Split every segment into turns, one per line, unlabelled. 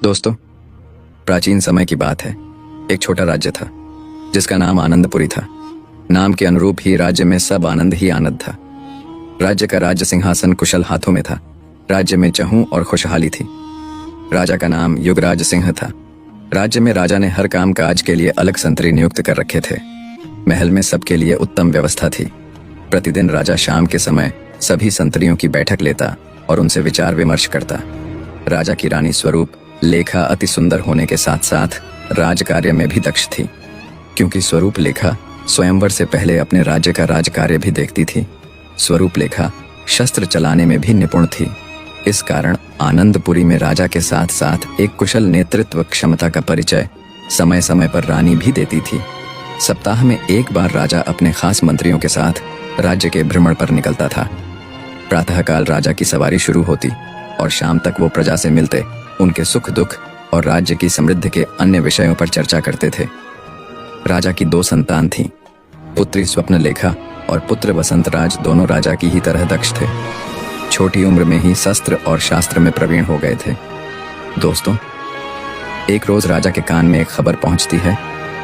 दोस्तों, प्राचीन समय की बात है। एक छोटा राज्य था जिसका नाम आनंदपुरी था। नाम के अनुरूप ही राज्य में सब आनंद ही आनंद था। राज्य का राज्य सिंहासन कुशल हाथों में था। राज्य में चहूं और खुशहाली थी। राजा का नाम युगराज सिंह था। राज्य में राजा ने हर काम काज के लिए अलग संतरी नियुक्त कर रखे थे। महल में सबके लिए उत्तम व्यवस्था थी। प्रतिदिन राजा शाम के समय सभी संतरियों की बैठक लेता और उनसे विचार विमर्श करता। राजा की रानी स्वरूप लेखा अति सुंदर होने के साथ साथ राज कार्य में भी दक्ष थी, क्योंकि स्वरूप लेखा स्वयंवर से पहले अपने राज्य का राज कार्य भी देखती थी। स्वरूप लेखा शस्त्र चलाने में भी निपुण थी। इस कारण आनंदपुरी में राजा के साथ साथ एक कुशल नेतृत्व क्षमता का परिचय समय समय पर रानी भी देती थी। सप्ताह में एक बार राजा अपने खास मंत्रियों के साथ राज्य के भ्रमण पर निकलता था। प्रातःकाल राजा की सवारी शुरू होती और शाम तक वो प्रजा से मिलते, उनके सुख दुख और राज्य की समृद्धि के अन्य विषयों पर चर्चा करते थे। राजा की 2 संतान थीं। पुत्री स्वप्न लेखा और पुत्र वसंत राज दोनों राजा की ही तरह दक्ष थे। छोटी उम्र में ही शस्त्र और शास्त्र में प्रवीण हो गए थे। दोस्तों, एक रोज राजा के कान में एक खबर पहुंचती है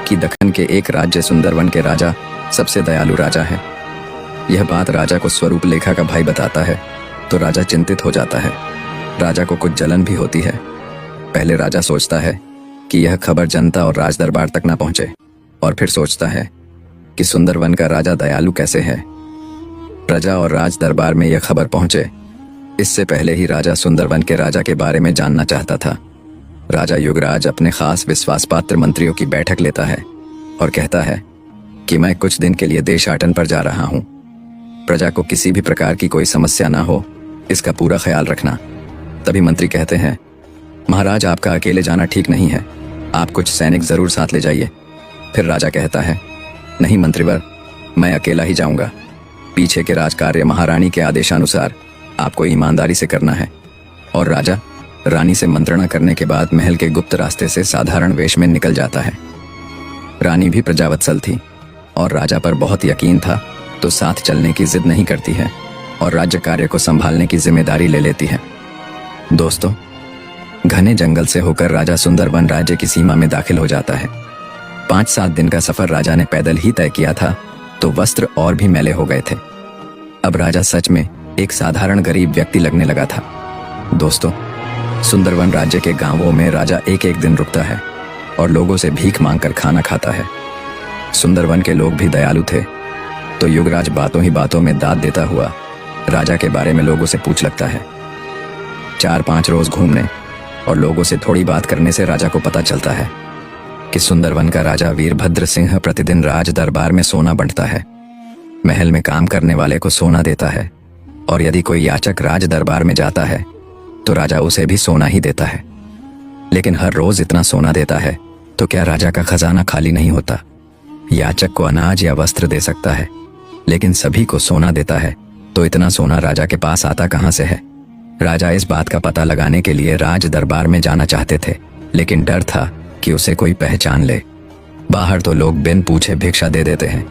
कि दक्खन के एक राज्य सुंदरवन के राजा सबसे दयालु राजा है। यह बात राजा को स्वरूप लेखा का भाई बताता है तो राजा चिंतित हो जाता है। राजा को कुछ जलन भी होती है। पहले राजा सोचता है कि यह खबर जनता और राज दरबार तक न पहुंचे, और फिर सोचता है कि सुंदरवन का राजा दयालु कैसे है। प्रजा और राज दरबार में यह खबर पहुंचे, इससे पहले ही राजा सुंदरवन के राजा के बारे में जानना चाहता था। राजा युगराज अपने खास विश्वासपात्र मंत्रियों की बैठक लेता है और कहता है कि मैं कुछ दिन के लिए देशाटन पर जा रहा हूं। प्रजा को किसी भी प्रकार की कोई समस्या ना हो, इसका पूरा ख्याल रखना। तभी मंत्री कहते हैं, महाराज, आपका अकेले जाना ठीक नहीं है, आप कुछ सैनिक जरूर साथ ले जाइए। फिर राजा कहता है, नहीं मंत्रीवर, मैं अकेला ही जाऊंगा। पीछे के राजकार्य महारानी के आदेशानुसार आपको ईमानदारी से करना है। और राजा रानी से मंत्रणा करने के बाद महल के गुप्त रास्ते से साधारण वेश में निकल जाता है। रानी भी प्रजावत्सल थी और राजा पर बहुत यकीन था, तो साथ चलने की जिद नहीं करती है और राज्य कार्य को संभालने की जिम्मेदारी ले लेती है। दोस्तों, घने जंगल से होकर राजा सुंदरवन राज्य की सीमा में दाखिल हो जाता है। 5-7 दिन का सफर राजा ने पैदल ही तय किया था, तो वस्त्र और भी मैले हो गए थे। अब राजा सच में एक साधारण गरीब व्यक्ति लगने लगा था। दोस्तों, सुंदरवन राज्य के गांवों में राजा एक एक दिन रुकता है और लोगों से भीख मांगकर खाना खाता है। सुंदरवन के लोग भी दयालु थे, तो युगराज बातों ही बातों में दाद देता हुआ राजा के बारे में लोगों से पूछ लगता है। 4-5 रोज घूमने और लोगों से थोड़ी बात करने से राजा को पता चलता है कि सुंदरवन का राजा वीरभद्र सिंह प्रतिदिन राज दरबार में सोना बंटता है। महल में काम करने वाले को सोना देता है, और यदि कोई याचक राज दरबार में जाता है तो राजा उसे भी सोना ही देता है। लेकिन हर रोज इतना सोना देता है तो क्या राजा का खजाना खाली नहीं होता? याचक को अनाज या वस्त्र दे सकता है, लेकिन सभी को सोना देता है, तो इतना सोना राजा के पास आता कहां से है? राजा इस बात का पता लगाने के लिए राज दरबार में जाना चाहते थे, लेकिन डर था कि उसे कोई पहचान ले। बाहर तो लोग बिन पूछे भिक्षा दे देते हैं,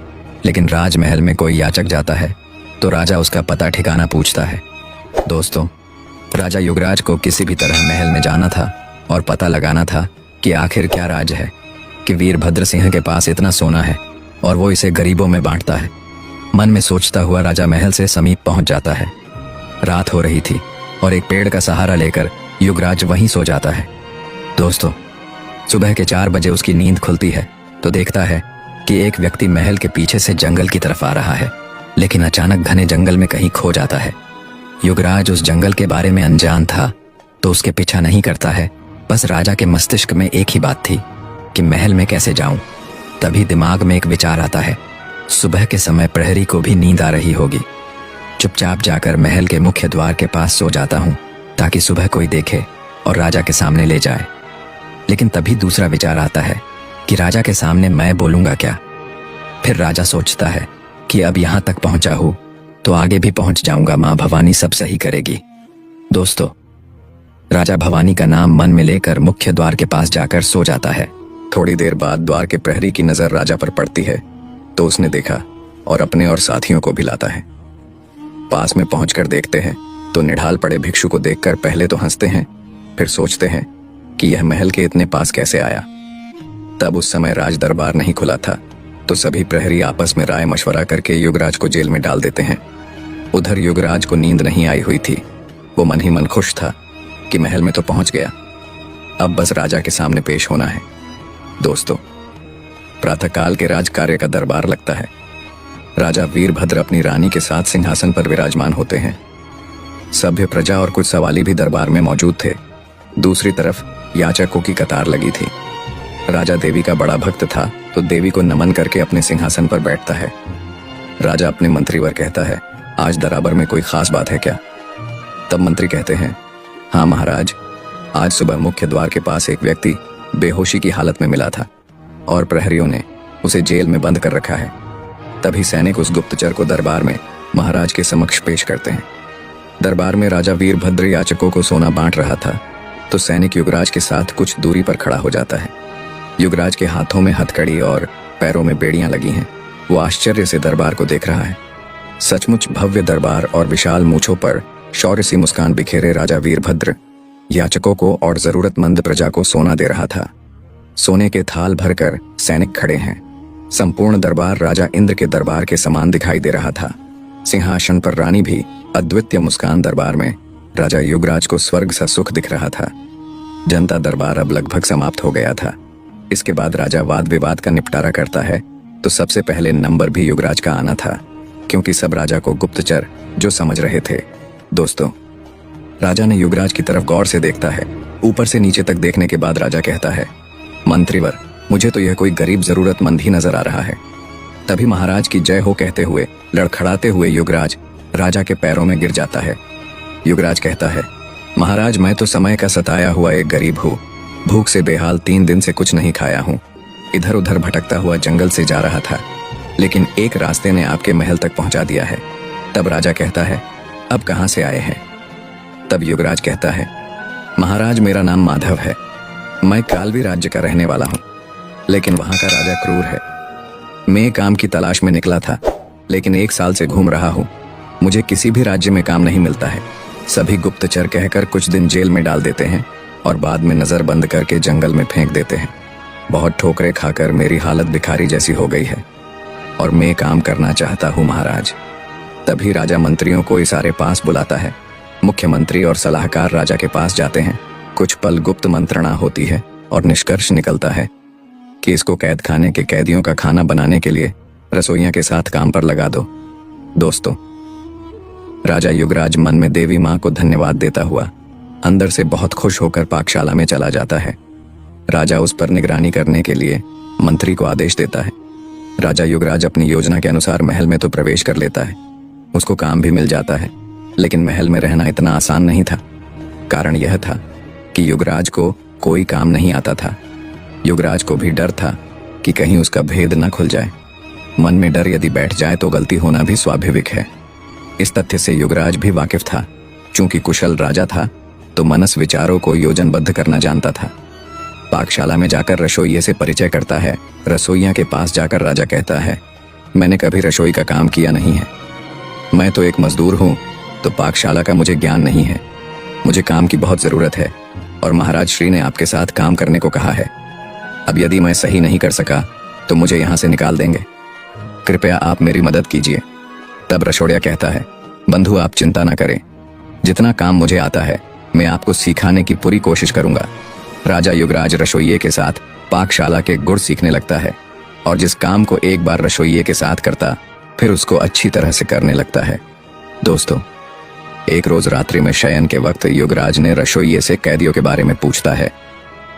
लेकिन राजमहल में कोई याचक जाता है तो राजा उसका पता ठिकाना पूछता है। दोस्तों, राजा युगराज को किसी भी तरह महल में जाना था और पता लगाना था कि आखिर क्या राज है कि वीरभद्र सिंह के पास इतना सोना है और वो इसे गरीबों में बांटता है। मन में सोचता हुआ राजा महल से समीप पहुंच जाता है। रात हो रही थी और एक पेड़ का सहारा लेकर युगराज वहीं सो जाता है। दोस्तों, सुबह के 4 बजे उसकी नींद खुलती है तो देखता है कि एक व्यक्ति महल के पीछे से जंगल की तरफ आ रहा है, लेकिन अचानक घने जंगल में कहीं खो जाता है। युगराज उस जंगल के बारे में अनजान था, तो उसके पीछा नहीं करता है। बस राजा के मस्तिष्क में एक ही बात थी कि महल में कैसे जाऊं। तभी दिमाग में एक विचार आता है, सुबह के समय प्रहरी को भी नींद आ रही होगी। चुपचाप जाकर महल के मुख्य द्वार के पास सो जाता हूं, ताकि सुबह कोई देखे और राजा के सामने ले जाए। लेकिन तभी दूसरा विचार आता है कि राजा के सामने मैं बोलूंगा क्या? फिर राजा सोचता है कि अब यहां तक पहुंचा हूं तो आगे भी पहुंच जाऊंगा, मां भवानी सब सही करेगी। दोस्तों, राजा भवानी का नाम मन में लेकर मुख्य द्वार के पास जाकर सो जाता है। थोड़ी देर बाद द्वार के प्रहरी की नजर राजा पर पड़ती है, तो उसने देखा और अपने और साथियों को भी लाता है। पास में पहुंचकर देखते हैं तो निढाल पड़े भिक्षु को देखकर पहले तो हंसते हैं, फिर सोचते हैं कि यह महल के इतने पास कैसे आया। तब उस समय राज दरबार नहीं खुला था, तो सभी प्रहरी आपस में राय मशवरा करके युवराज को जेल में डाल देते हैं। उधर युवराज को नींद नहीं आई हुई थी। वो मन ही मन खुश था कि महल में तो पहुंच गया, अब बस राजा के सामने पेश होना है। दोस्तों, प्रातःकाल के राज कार्य का दरबार लगता है। राजा वीरभद्र अपनी रानी के साथ सिंहासन पर विराजमान होते हैं। सभ्य प्रजा और कुछ सवाली भी दरबार में मौजूद थे। दूसरी तरफ याचकों की कतार लगी थी। राजा देवी का बड़ा भक्त था, तो देवी को नमन करके अपने सिंहासन पर बैठता है। राजा अपने मंत्रीवर कहता है, आज दरबार में कोई खास बात है क्या? तब मंत्री कहते हैं, हाँ महाराज, आज सुबह मुख्य द्वार के पास एक व्यक्ति बेहोशी की हालत में मिला था और प्रहरियों ने उसे जेल में बंद कर रखा है। तभी सैनिक उस गुप्तचर को दरबार में महाराज के समक्ष पेश करते हैं। दरबार में राजा वीरभद्र याचकों को सोना बांट रहा था, तो सैनिक युवराज के साथ कुछ दूरी पर खड़ा हो जाता है। युवराज के हाथों में हथकड़ी और पैरों में बेड़ियां लगी हैं। वो आश्चर्य से दरबार को देख रहा है। सचमुच भव्य दरबार और विशाल मूछों पर शौर्य सी मुस्कान बिखेरे राजा वीरभद्र याचकों को और जरूरतमंद प्रजा को सोना दे रहा था। सोने के थाल भरकर सैनिक खड़े हैं। संपूर्ण दरबार राजा इंद्र के दरबार के समान दिखाई दे रहा था। सिंहासन पर रानी भी अद्वितीय मुस्कान। दरबार में राजा युवराज को स्वर्ग सा सुख दिख रहा था। जनता दरबार अब लगभग समाप्त हो गया था। इसके बाद राजा वाद विवाद का निपटारा करता है, तो सबसे पहले नंबर भी युवराज का आना था, क्योंकि सब राजा को गुप्तचर जो समझ रहे थे। दोस्तों, राजा ने युवराज की तरफ गौर से देखता है। ऊपर से नीचे तक देखने के बाद राजा कहता है, मंत्रीवर, मुझे तो यह कोई गरीब जरूरतमंद ही नजर आ रहा है। तभी महाराज की जय हो कहते हुए लड़खड़ाते हुए युवराज राजा के पैरों में गिर जाता है। युवराज कहता है, महाराज, मैं तो समय का सताया हुआ एक गरीब हूँ। भूख से बेहाल 3 दिन से कुछ नहीं खाया हूँ। इधर उधर भटकता हुआ जंगल से जा रहा था, लेकिन एक रास्ते ने आपके महल तक पहुंचा दिया है। तब राजा कहता है, अब कहाँ से आए हैं? तब युवराज कहता है, महाराज, मेरा नाम माधव है। मैं कालवी राज्य का रहने वाला हूँ, लेकिन वहां का राजा क्रूर है। मैं काम की तलाश में निकला था, लेकिन 1 साल से घूम रहा हूँ। मुझे किसी भी राज्य में काम नहीं मिलता है। सभी गुप्तचर कहकर कुछ दिन जेल में डाल देते हैं और बाद में नजर बंद करके जंगल में फेंक देते हैं। बहुत ठोकरें खाकर मेरी हालत भिखारी जैसी हो गई है और मैं काम करना चाहता हूँ महाराज। तभी राजा मंत्रियों को इशारे पास बुलाता है। मुख्यमंत्री और सलाहकार राजा के पास जाते हैं। कुछ पल गुप्त मंत्रणा होती है और निष्कर्ष निकलता है कि इसको कैद खाने के कैदियों का खाना बनाने के लिए रसोइयों के साथ काम पर लगा दो। दोस्तों, राजा युवराज मन में देवी माँ को धन्यवाद देता हुआ अंदर से बहुत खुश होकर पाकशाला में चला जाता है। राजा उस पर निगरानी करने के लिए मंत्री को आदेश देता है। राजा युवराज अपनी योजना के अनुसार महल में तो प्रवेश कर लेता है। उसको काम भी मिल जाता है, लेकिन महल में रहना इतना आसान नहीं था। कारण यह था कि युवराज को कोई काम नहीं आता था। युवराज को भी डर था कि कहीं उसका भेद न खुल जाए। मन में डर यदि बैठ जाए तो गलती होना भी स्वाभाविक है। इस तथ्य से युवराज भी वाकिफ था। चूंकि कुशल राजा था, तो मनस विचारों को योजनबद्ध करना जानता था। पाकशाला में जाकर रसोइये से परिचय करता है। रसोइया के पास जाकर राजा कहता है, मैंने कभी रसोई का काम किया नहीं है। मैं तो एक मजदूर हूँ, तो पाकशाला का मुझे ज्ञान नहीं है। मुझे काम की बहुत जरूरत है और महाराज श्री ने आपके साथ काम करने को कहा है। अब यदि मैं सही नहीं कर सका तो मुझे यहाँ से निकाल देंगे। कृपया आप मेरी मदद कीजिए। तब रसोड़िया कहता है, बंधु, आप चिंता न करें। जितना काम मुझे आता है मैं आपको सिखाने की पूरी कोशिश करूंगा। राजा युवराज रसोइये के साथ पाकशाला के गुर सीखने लगता है और जिस काम को एक बार रसोइये के साथ करता, फिर उसको अच्छी तरह से करने लगता है। दोस्तों, एक रोज रात्रि में शयन के वक्त युवराज ने रसोइये से कैदियों के बारे में पूछता है,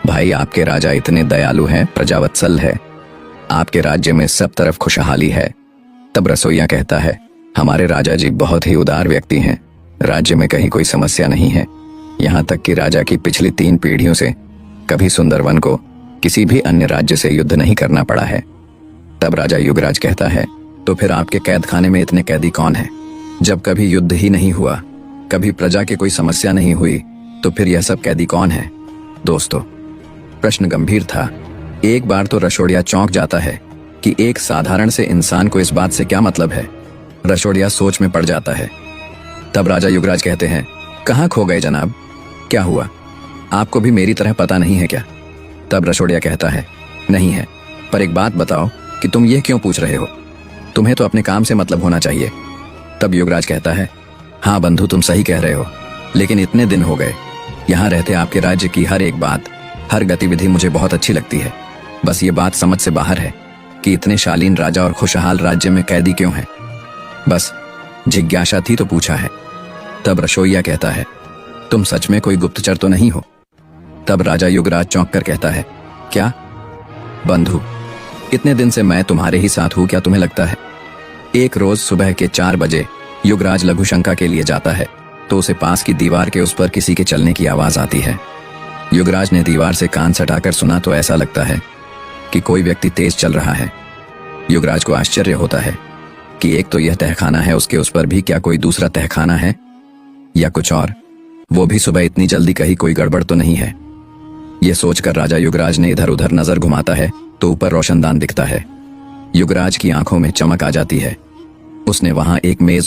भाई, आपके राजा इतने दयालु हैं, प्रजावत्सल है, आपके राज्य में सब तरफ खुशहाली है। तब रसोइया कहता है, हमारे राजा जी बहुत ही उदार व्यक्ति हैं। राज्य में कहीं कोई समस्या नहीं है। यहाँ तक कि राजा की पिछली 3 पीढ़ियों से कभी सुंदरवन को किसी भी अन्य राज्य से युद्ध नहीं करना पड़ा है। तब राजा युवराज कहता है, तो फिर आपके कैद खाने में इतने कैदी कौन हैं? जब कभी युद्ध ही नहीं हुआ, कभी प्रजा की कोई समस्या नहीं हुई, तो फिर यह सब कैदी कौन है? दोस्तों, प्रश्न गंभीर था। एक बार तो रसोड़िया चौंक जाता है कि एक साधारण से इंसान को इस बात से क्या मतलब है। रसोड़िया सोच में पड़ जाता है। तब राजा युवराज कहते हैं, कहाँ खो गए जनाब? क्या हुआ? आपको भी मेरी तरह पता नहीं है क्या? तब रसोड़िया कहता है, नहीं है, पर एक बात बताओ कि तुम ये क्यों पूछ रहे हो? तुम्हें तो अपने काम से मतलब होना चाहिए। तब युवराज कहता है, हाँ बंधु, तुम सही कह रहे हो, लेकिन इतने दिन हो गए, यहाँ रहते आपके राज्य की हर एक बात, हर गतिविधि मुझे बहुत अच्छी लगती है। बस ये बात समझ से बाहर है कि इतने शालीन राजा और खुशहाल राज्य में कैदी क्यों हैं? बस जिज्ञासा थी तो पूछा है। तब रसोइया कहता है, तुम सच में कोई गुप्तचर तो नहीं हो? तब राजा युवराज चौंक कर कहता है, क्या बंधु, इतने दिन से मैं तुम्हारे ही साथ हूं, क्या तुम्हें लगता है? एक रोज सुबह के 4 बजे युवराज लघुशंका के लिए जाता है तो उसे पास की दीवार के उस पर किसी के चलने की आवाज आती है। युवराज ने दीवार से कान सटाकर सुना तो ऐसा लगता है कि कोई व्यक्ति तेज चल रहा है। युवराज को आश्चर्य होता है कि एक तो यह तहखाना है, उसके उस पर भी क्या कोई दूसरा तहखाना है या कुछ और? वो भी सुबह इतनी जल्दी, कहीं कोई गड़बड़ तो नहीं है? यह सोचकर राजा युवराज ने इधर उधर नजर घुमाता है तो ऊपर रोशनदान दिखता है। युवराज की आंखों में चमक आ जाती है। उसने वहां एक मेज